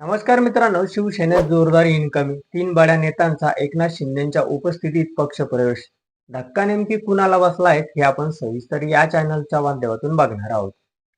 नमस्कार मित्रांनो, शिवसेनेत जोरदार इनकमिंग, तीन बड्या नेत्यांचा एकनाथ शिंदेच्या उपस्थितीत पक्षप्रवेश. धक्का नेमकी कुणाला बसलाय हे आपण सविस्तर या चॅनलच्या माध्यमातून बघणार आहोत.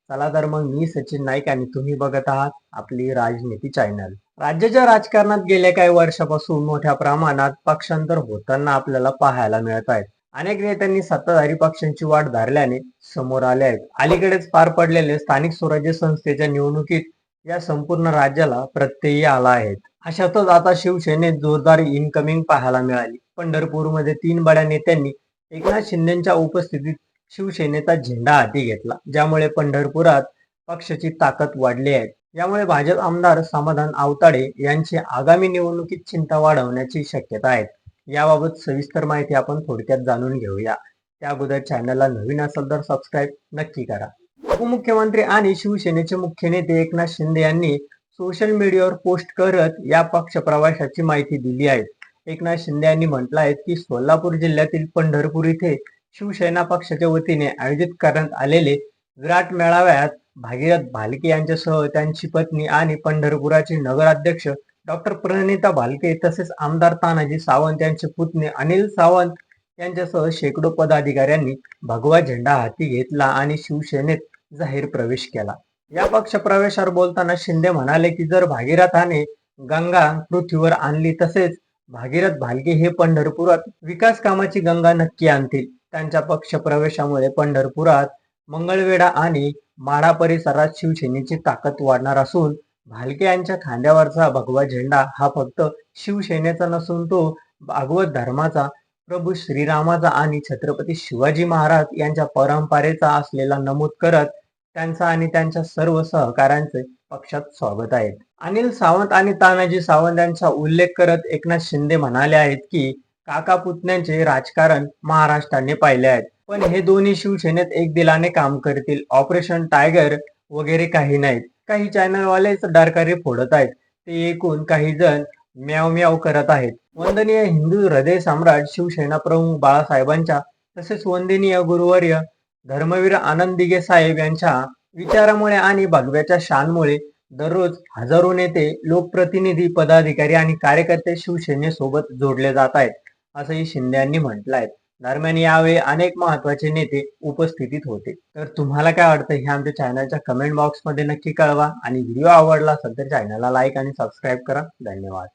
चला तर मग, मी सचिन नाईक आणि तुम्ही बघत आहात आपली राजनीती चॅनल. राज्याच्या राजकारणात गेल्या काही वर्षापासून मोठ्या प्रमाणात पक्षांतर होताना आपल्याला पाहायला मिळत आहेत. अनेक नेत्यांनी सत्ताधारी पक्षांची वाट धरल्याने समोर आले आहेत. अलीकडेच पार पडलेले स्थानिक स्वराज्य संस्थेच्या निवडणुकीत या संपूर्ण राज्याला प्रत्यय आला आहे. अशातच आता शिवसेनेत जोरदार इनकमिंग पाहायला मिळाली. पंढरपूरमध्ये तीन बड्या नेत्यांनी एकनाथ शिंदेच्या उपस्थितीत शिवसेनेचा झेंडा हाती घेतला, ज्यामुळे पंढरपुरात पक्षाची ताकद वाढली आहे. यामुळे भाजप आमदार समाधान आवताडे यांची आगामी निवडणुकीत चिंता वाढवण्याची शक्यता आहे. याबाबत सविस्तर माहिती आपण थोडक्यात जाणून घेऊया. त्या अगोदर चॅनलला नवीन असेल तर सबस्क्राईब नक्की करा. उपमुख्यमंत्री आणि शिवसेनेचे मुख्य नेते एकनाथ शिंदे यांनी सोशल मीडियावर पोस्ट करत या पक्ष प्रवासाची माहिती दिली आहे. एकनाथ शिंदे यांनी म्हटलं आहे की सोलापूर जिल्ह्यातील पंढरपूर इथे शिवसेना पक्षाच्या वतीने आयोजित करण्यात आलेले विराट मेळाव्यात भागीरथ भालके यांच्यासह त्यांची पत्नी आणि पंढरपुराचे नगराध्यक्ष डॉक्टर प्रणिता भालके तसेच आमदार तानाजी सावंत यांचे पुतणे अनिल सावंत यांच्यासह शेकडो पदाधिकाऱ्यांनी भगवा झेंडा हाती घेतला आणि शिवसेनेत जाहीर प्रवेश केला. या पक्ष प्रवेशावर बोलताना शिंदे म्हणाले की जर भागीरथाने गंगा पृथ्वीवर आणली तसेच भागीरथ भालके हे पंढरपुरात विकास कामाची गंगा नक्की आणतील. त्यांच्या पक्ष प्रवेशामुळे पंढरपुरात मंगळवेढा आणि माढा परिसरात शिवसेनेची ताकद वाढणार असून भालके यांच्या खांद्यावरचा भगवा झेंडा हा फक्त शिवसेनेचा नसून तो भागवत धर्माचा, प्रभू श्रीरामाचा आणि छत्रपती शिवाजी महाराज यांच्या परंपरेचा असलेला नमूद करत त्यांचा आणि त्यांच्या सर्व सहकाऱ्यांचे पक्षात स्वागत आहे. अनिल सावंत आणि तानाजी सावंत यांचा उल्लेख करत एकनाथ शिंदे म्हणाले आहेत की काका पुतण्यांचे राजकारण महाराष्ट्राने पाहिले आहेत, पण हे दोन्ही शिवसेनेत एक दिलाने काम करतील. ऑपरेशन टायगर वगैरे काही नाहीत. काही चॅनलवालेच डरकारे फोडत आहेत, ते ऐकून काही जण म्याव म्याव करत आहेत. वंदनीय हिंदू हृदय सम्राट शिवसेना प्रमुख बाळासाहेबांच्या तसेच वंदनीय गुरुवर्य धर्मवीर आनंद दिघे साहेब यांच्या विचारामुळे आणि भगव्याच्या शानमुळे दररोज हजारो नेते, लोकप्रतिनिधी, पदाधिकारी आणि कार्यकर्ते शिवसेनेसोबत जोडले जात आहेत, असंही शिंदे यांनी म्हटलं आहे. दरम्यान यावेळी अनेक महत्वाचे नेते उपस्थितीत होते. तर तुम्हाला काय वाटतं हे आमच्या चॅनलच्या कमेंट बॉक्समध्ये नक्की कळवा आणि व्हिडिओ आवडला असेल तर चॅनलला लाईक आणि सबस्क्राईब करा. धन्यवाद.